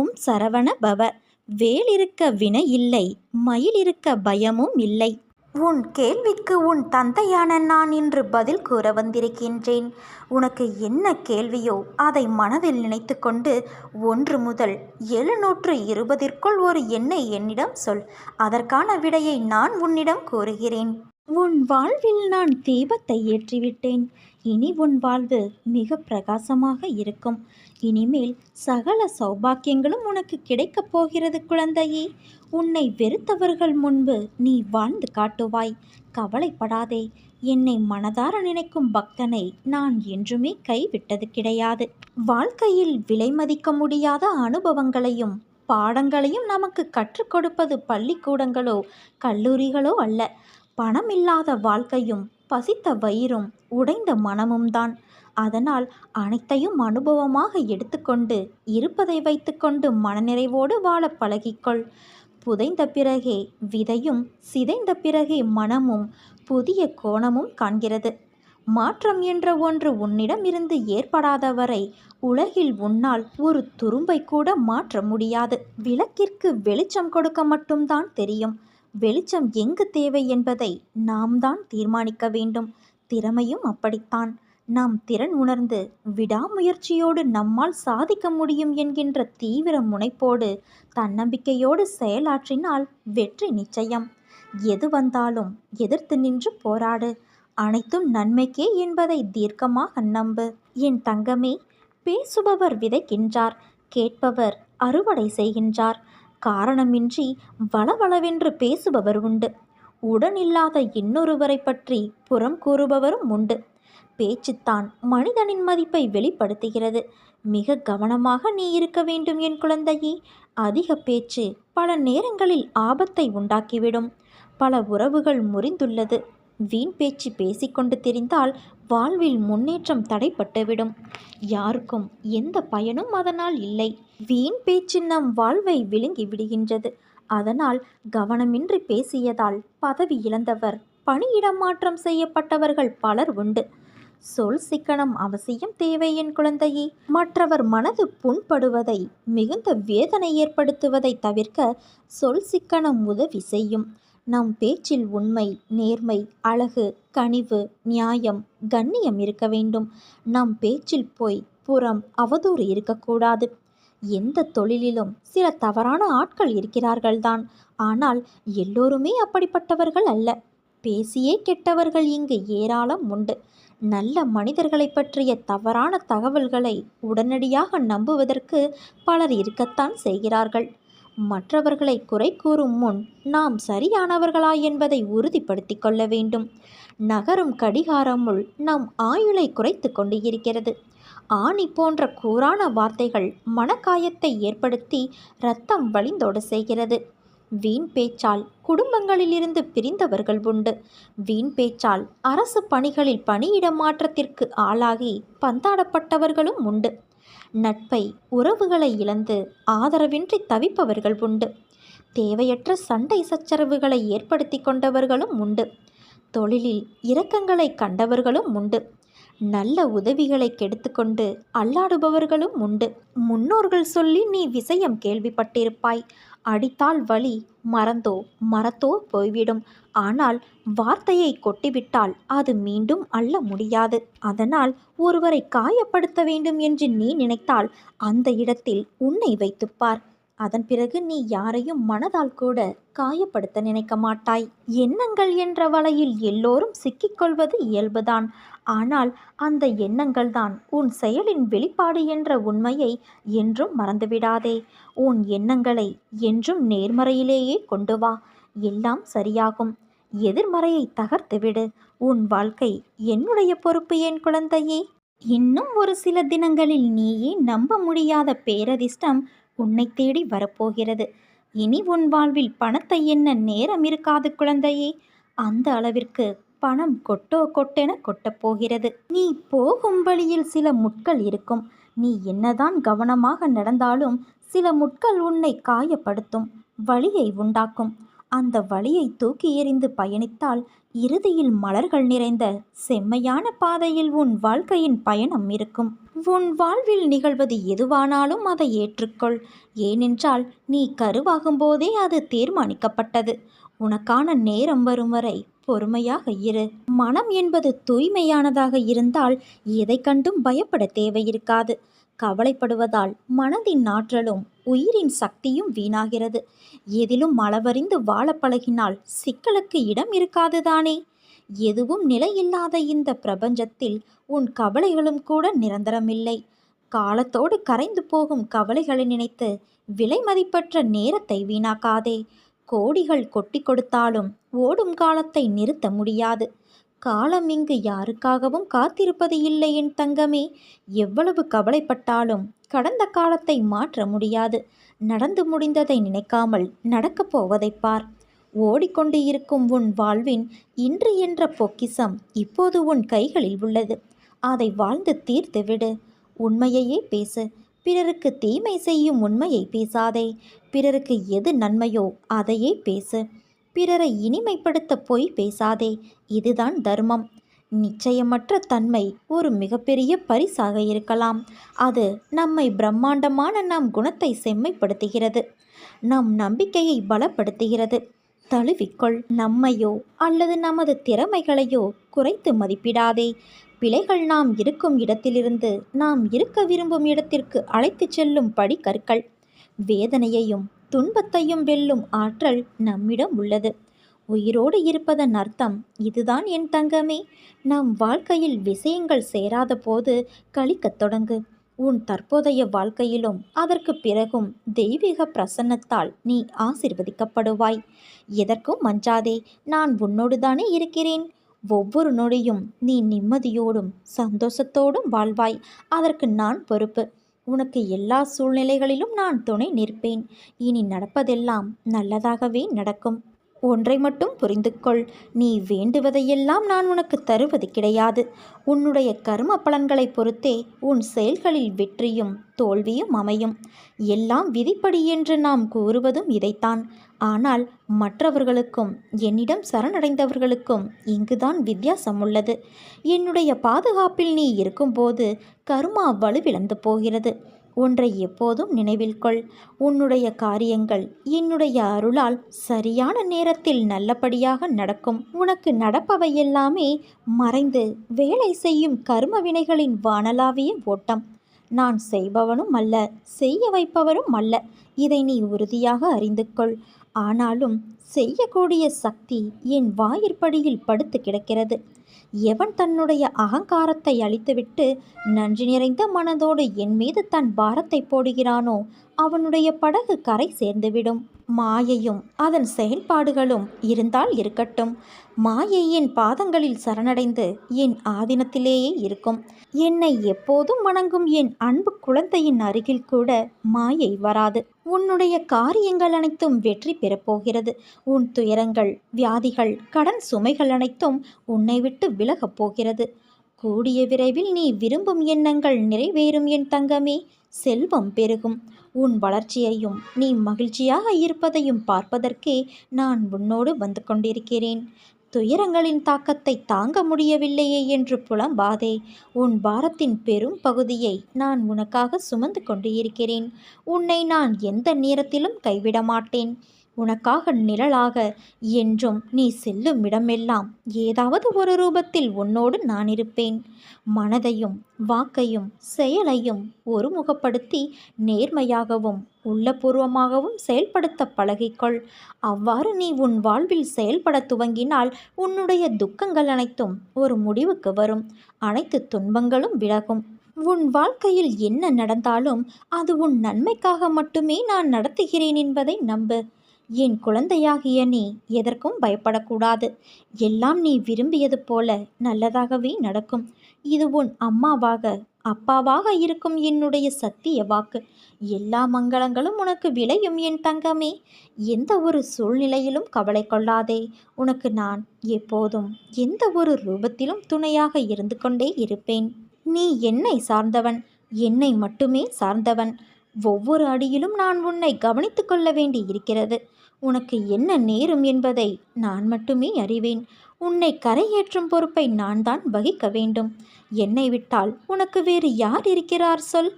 ஓம் சரவண பவ. வேல் இருக்க வினை இல்லை, மயில் இருக்க பயமும் இல்லை. உன் கேள்விக்கு உன் தந்தையான நான் இன்று பதில் கூற வந்திருக்கின்றேன். உனக்கு என்ன கேள்வியோ அதை மனதில் நினைத்து கொண்டு 1 முதல் 720ற்குள் ஒரு எண்ணை என்னிடம் சொல். அதற்கான விடையை நான் உன்னிடம் கூறுகிறேன். உன் வாழ்வில் நான் தீபத்தை ஏற்றிவிட்டேன். இனி உன் வாழ்வு மிக பிரகாசமாக இருக்கும். இனிமேல் சகல சௌபாக்கியங்களும் உனக்கு கிடைக்கப் போகிறது குழந்தையே. உன்னை வெறுத்தவர்கள் முன்பு நீ வாழ்ந்து காட்டுவாய். கவலைப்படாதே. என்னை மனதார நினைக்கும் பக்தனை நான் என்றுமே கைவிட்டது கிடையாது. வாழ்க்கையில் விலை மதிக்க முடியாத அனுபவங்களையும் பாடங்களையும் நமக்கு கற்றுக் கொடுப்பது பள்ளிக்கூடங்களோ கல்லூரிகளோ அல்ல. பணமில்லாத வாழ்க்கையும் பசித்த வயிறும் உடைந்த மனமும் தான். அதனால் அனைத்தையும் அனுபவமாக எடுத்துக்கொண்டு இருப்பதை வைத்துக்கொண்டு மனநிறைவோடு வாழ பழகிக்கொள். புதைந்த பிறகே விதையும் சிதைந்த பிறகே மனமும் புதிய கோணமும் காண்கிறது. மாற்றம் என்ற ஒன்று உன்னிடம் இருந்து ஏற்படாத வரை உலகில் உன்னால் ஒரு துரும்பை கூட மாற்ற முடியாது. விளக்கிற்கு வெளிச்சம் கொடுக்க மட்டும்தான் தெரியும். வெளிச்சம் எங்கு தேவை என்பதை நாம் தான் தீர்மானிக்க வேண்டும். திறமையும் அப்படித்தான். நாம் திறன் உணர்ந்து விடாமுயற்சியோடு நம்மால் சாதிக்க முடியும் என்கின்ற தீவிர முனைப்போடு தன்னம்பிக்கையோடு செயலாற்றினால் வெற்றி நிச்சயம். எது வந்தாலும் எதிர்த்து நின்று போராடு. அனைத்தும் நன்மைக்கே என்பதை தீர்க்கமாக நம்பு. என் தங்கமே, பேசுபவர் விதைக்கின்றார், கேட்பவர் அறுவடை செய்கின்றார். காரணமின்றி வளவளவென்று பேசுபவர் உண்டு. உடனில்லாத இன்னொருவரை பற்றி புறம் கூறுபவரும் உண்டு. பேச்சுத்தான் மனிதனின் மதிப்பை வெளிப்படுத்துகிறது. மிக கவனமாக நீ இருக்க வேண்டும் என் குழந்தையே. அதிக பேச்சு பல நேரங்களில் ஆபத்தை உண்டாக்கிவிடும். பல உறவுகள் முறிந்துள்ளது. வீண் பேச்சு பேசிக்கொண்டு திரிந்தால் வாழ்வில் முன்னேற்றம் தடைப்பட்டுவிடும். யாருக்கும் எந்த பயனும் அதனால் இல்லை. வீண் பேச்சு நம் வாழ்வை விழுங்கி விடுகின்றது. அதனால் கவனமின்றி பேசியதால் பதவி இழந்தவர், பணியிடம் மாற்றம் செய்யப்பட்டவர்கள் பலர் உண்டு. சொல் சிக்கனம் அவசியம் தேவை என் குழந்தையே. மற்றவர் மனது புண்படுவதை, மிகுந்த வேதனை ஏற்படுத்துவதை தவிர்க்க சொல் சிக்கனம் உதவி செய்யும். நம் பேச்சில் உண்மை, நேர்மை, அழகு, கனிவு, நியாயம், கண்ணியம் இருக்க வேண்டும். நம் பேச்சில் பொய், புறம், அவதூறு இருக்கக்கூடாது. எந்த தொழிலிலும் சில தவறான ஆட்கள் இருக்கிறார்கள்தான். ஆனால் எல்லோருமே அப்படிப்பட்டவர்கள் அல்ல. பேசியே கெட்டவர்கள் இங்கு ஏராளம் உண்டு. நல்ல மனிதர்களை பற்றிய தவறான தகவல்களை உடனடியாக நம்புவதற்கு பலர் இருக்கத்தான் செய்கிறார்கள். மற்றவர்களை குறை கூறும் முன் நாம் சரியானவர்களா என்பதை உறுதிப்படுத்தி கொள்ள வேண்டும். நகரும் கடிகாரமுள் நம் ஆயுளை குறைத்து கொண்டு இருக்கிறது. ஆணி போன்ற கூரான வார்த்தைகள் மனக்காயத்தை ஏற்படுத்தி இரத்தம் வழிந்தோட செய்கிறது. வீண் பேச்சால் குடும்பங்களிலிருந்து பிரிந்தவர்கள் உண்டு. வீண் பேச்சால் அரசு பணிகளில் பணியிட மாற்றத்திற்கு ஆளாகி பந்தாடப்பட்டவர்களும் உண்டு. நட்பை, உறவுகளை இழந்து ஆதரவின்றி தவிப்பவர்கள் உண்டு. தேவையற்ற சண்டை சச்சரவுகளை ஏற்படுத்தி கொண்டவர்களும் உண்டு. தொழிலில் இரக்கங்களை கண்டவர்களும் உண்டு. நல்ல உதவிகளை கெடுத்துக்கொண்டு அல்லாடுபவர்களும் உண்டு. முன்னோர்கள் சொல்லி நீ விஷயம் கேள்விப்பட்டிருப்பாய். அடித்தால் வலி மரத்தோ போய்விடும். ஆனால் வார்த்தையை கொட்டிவிட்டால் அது மீண்டும் அள்ள முடியாது. அதனால் ஒருவரை காயப்படுத்த வேண்டும் என்று நீ நினைத்தால் அந்த இடத்தில் உன்னை வைத்துப்பார். அதன் பிறகு நீ யாரையும் மனதால் கூட காயப்படுத்த நினைக்க மாட்டாய். எண்ணங்கள் என்ற வலையில் எல்லோரும் சிக்கிக்கொள்வது இயல்புதான். ஆனால் அந்த எண்ணங்கள்தான் உன் செயலின் வெளிப்பாடு என்ற உண்மையை என்றும் மறந்துவிடாதே. உன் எண்ணங்களை என்றும் நேர்மறையிலேயே கொண்டு வா. எல்லாம் சரியாகும். எதிர்மறையை தகர்த்துவிடு. உன் வாழ்க்கை என்னுடைய பொறுப்பு என் குழந்தையே. இன்னும் ஒரு சில தினங்களில் நீயே நம்ப முடியாத பேரதிர்ஷ்டம் உன்னை தேடி வரப்போகிறது. இனி உன் வாழ்வில் பணத்தை எண்ண நேரம் இருக்காது குழந்தையே. அந்த அளவிற்கு பணம் கொட்டென கொட்டப் போகிறது. நீ போகும் வழியில் சில முட்கள் இருக்கும். நீ என்னதான் கவனமாக நடந்தாலும் சில முட்கள் உன்னை காயப்படுத்தும், வலியை உண்டாக்கும். அந்த வழியை தூக்கி எறிந்து பயணித்தால் இறுதியில் மலர்கள் நிறைந்த செம்மையான பாதையில் உன் வாழ்க்கையின் பயணம் இருக்கும். உன் வாழ்வில் நிகழ்வது எதுவானாலும் அதை ஏற்றுக்கொள். ஏனென்றால் நீ கருவாகும் போதே அது தீர்மானிக்கப்பட்டது. உனக்கான நேரம் வரும் வரை பொறுமையாக இரு. மனம் என்பது தூய்மையானதாக இருந்தால் எதை கண்டும் பயப்பட தேவையிருக்காது. கவலைப்படுவதால் மனதின் ஆற்றலும் உயிரின் சக்தியும் வீணாகிறது. எதிலும் அளவறிந்து வாழ பழகினால் சிக்கலுக்கு இடம் இருக்காதுதானே? எதுவும் நிலையில்லாத இந்த பிரபஞ்சத்தில் உன் கவலைகளும் கூட நிரந்தரமில்லை. காலத்தோடு கரைந்து போகும் கவலைகளை நினைத்து விலை மதிப்பற்ற நேரத்தை வீணாக்காதே. கோடிகள் கொட்டி கொடுத்தாலும் ஓடும் காலத்தை நிறுத்த முடியாது. காலம் இங்கு யாருக்காகவும் காத்திருப்பது இல்லை என் தங்கமே. எவ்வளவு கவலைப்பட்டாலும் கடந்த காலத்தை மாற்ற முடியாது. நடந்து முடிந்ததை நினைக்காமல் நடக்கப் போவதை பார். ஓடிக்கொண்டு இருக்கும் உன் வாழ்வின் இன்று என்ற பொக்கிஷம் இப்போது உன் கைகளில் உள்ளது. அதை வாழ்ந்து தீர்த்து விடு. உண்மையையே பேசு. பிறருக்கு தீமை செய்யும் உண்மையை பேசாதே. பிறருக்கு எது நன்மையோ அதையே பேசு. பிறரை இனிமைப்படுத்த பொய் பேசாதே. இதுதான் தர்மம். நிச்சயமற்ற தன்மை ஒரு மிகப்பெரிய பரிசாக இருக்கலாம். அது நம்மை பிரம்மாண்டமான நம் குணத்தை செம்மைப்படுத்துகிறது. நம் நம்பிக்கையை பலப்படுத்துகிறது. தழுவிக்கொள். நம்மையோ அல்லது நமது திறமைகளையோ குறைத்து மதிப்பிடாதே. பிழைகள் நாம் இருக்கும் இடத்திலிருந்து நாம் இருக்க விரும்பும் இடத்திற்கு அழைத்துச் செல்லும் படிக்கற்கள். வேதனையையும் துன்பத்தையும் வெல்லும் ஆற்றல் நம்மிடம் உள்ளது. உயிரோடு இருப்பதன் அர்த்தம் இதுதான் என் தங்கமே. நம் வாழ்க்கையில் விஷயங்கள் சேராத போது கழிக்கத் தொடங்கு. உன் தற்போதைய வாழ்க்கையிலும் அதற்கு பிறகும் தெய்வீக பிரசன்னத்தால் நீ ஆசிர்வதிக்கப்படுவாய். எதற்கும் மஞ்சாதே. நான் உன்னோடு தானே இருக்கிறேன். ஒவ்வொரு நொடியும் நீ நிம்மதியோடும் சந்தோஷத்தோடும் வாழ்வாய். அதற்கு நான் பொறுப்பு. உனக்கு எல்லா சூழ்நிலைகளிலும் நான் துணை நிற்பேன். இனி நடப்பதெல்லாம் நல்லதாகவே நடக்கும். ஒன்றை மட்டும் புரிந்து கொள். நீ வேண்டுவதையெல்லாம் நான் உனக்கு தருவது கிடையாது. உன்னுடைய கர்ம பலன்களை பொறுத்தே உன் செயல்களில் வெற்றியும் தோல்வியும் அமையும். எல்லாம் விதிப்படி என்று நாம் கூறுவதும் இதைத்தான். ஆனால் மற்றவர்களுக்கும் என்னிடம் சரணடைந்தவர்களுக்கும் இங்குதான் வித்தியாசம் உள்ளது. என்னுடைய பாதுகாப்பில் நீ இருக்கும்போது கர்மா வலுவிழந்து போகிறது. ஒன்றை எப்போதும் நினைவில் கொள். உன்னுடைய காரியங்கள் என்னுடைய அருளால் சரியான நேரத்தில் நல்லபடியாக நடக்கும். உனக்கு நடப்பவையெல்லாமே மறைந்து வேலை செய்யும் கர்ம வினைகளின் வானலாவிய ஓட்டம். நான் செய்பவனும் அல்ல, செய்ய வைப்பவரும் அல்ல. இதை நீ உறுதியாக அறிந்து கொள். ஆனாலும் செய்யக்கூடிய சக்தி என் வாயிற்படியில் படுத்து கிடக்கிறது. எவன் தன்னுடைய அகங்காரத்தை அழித்துவிட்டு நன்றி நிறைந்த மனதோடு என் மீது தன் பாரத்தை போடுகிறானோ அவனுடைய படகு கரை சேர்ந்துவிடும். மாயையும் அதன் செயல்பாடுகளும் இருந்தால் இருக்கட்டும். மாயை என் பாதங்களில் சரணடைந்து என் ஆதீனத்திலேயே இருக்கும். என்னை எப்போதும் வணங்கும் என் அன்பு குழந்தையின் அருகில் கூட மாயை வராது. உன்னுடைய காரியங்கள் அனைத்தும் வெற்றி பெறப்போகிறது. உன் துயரங்கள், வியாதிகள், கடன் சுமைகள் அனைத்தும் உன்னை விட்டு விலகப் போகிறது. கூடிய விரைவில் நீ விரும்பும் எண்ணங்கள் நிறைவேறும் என் தங்கமே. செல்வம் பெருகும். உன் வளர்ச்சியையும் நீ மகிழ்ச்சியாக இருப்பதையும் பார்ப்பதற்கே நான் உன்னோடு வந்து கொண்டிருக்கிறேன். துயரங்களின் தாக்கத்தை தாங்க முடியவில்லையே என்று புலம்பாதே. உன் பாரத்தின் பெரும் பகுதியை நான் உனக்காக சுமந்து கொண்டு இருக்கிறேன். உன்னை நான் எந்த நேரத்திலும் கைவிட மாட்டேன். உனக்காக நிழலாக என்றும் நீ செல்லும் இடமெல்லாம் ஏதாவது ஒரு ரூபத்தில் உன்னோடு நான் இருப்பேன். மனதையும் வாக்கையும் செயலையும் ஒருமுகப்படுத்தி நேர்மையாகவும் உள்ளபூர்வமாகவும் செயல்படுத்த பழகிக்கொள். அவ்வாறு நீ உன் வாழ்வில் செயல்பட துவங்கினால் உன்னுடைய துக்கங்கள் அனைத்தும் ஒரு முடிவுக்கு வரும். அனைத்து துன்பங்களும் விலகும். உன் வாழ்க்கையில் என்ன நடந்தாலும் அது உன் நன்மைக்காக மட்டுமே நான் நடத்துகிறேன் என்பதை நம்பு. என் குழந்தையாகிய நீ எதற்கும் பயப்படக்கூடாது. எல்லாம் நீ விரும்பியது போல நல்லதாகவே நடக்கும். இது உன் அம்மாவாக அப்பாவாக இருக்கும் என்னுடைய சத்திய வாக்கு. எல்லா மங்களங்களும் உனக்கு விளையும் என் தங்கமே. எந்த ஒரு சூழ்நிலையிலும் கவலை கொள்ளாதே. உனக்கு நான் எப்போதும் எந்த ஒரு ரூபத்திலும் துணையாக இருந்து கொண்டே இருப்பேன். நீ என்னை சார்ந்தவன், என்னை மட்டுமே சார்ந்தவன். ஒவ்வொரு அடியிலும் நான் உன்னை கவனித்து கொள்ள வேண்டி இருக்கிறது. உனக்கு என்ன நேரும் என்பதை நான் மட்டுமே அறிவேன். உன்னை கரையேற்றும் பொறுப்பை நான் தான் வகிக்க வேண்டும். என்னை விட்டால் உனக்கு வேறு யார் இருக்கிறார் சொல்?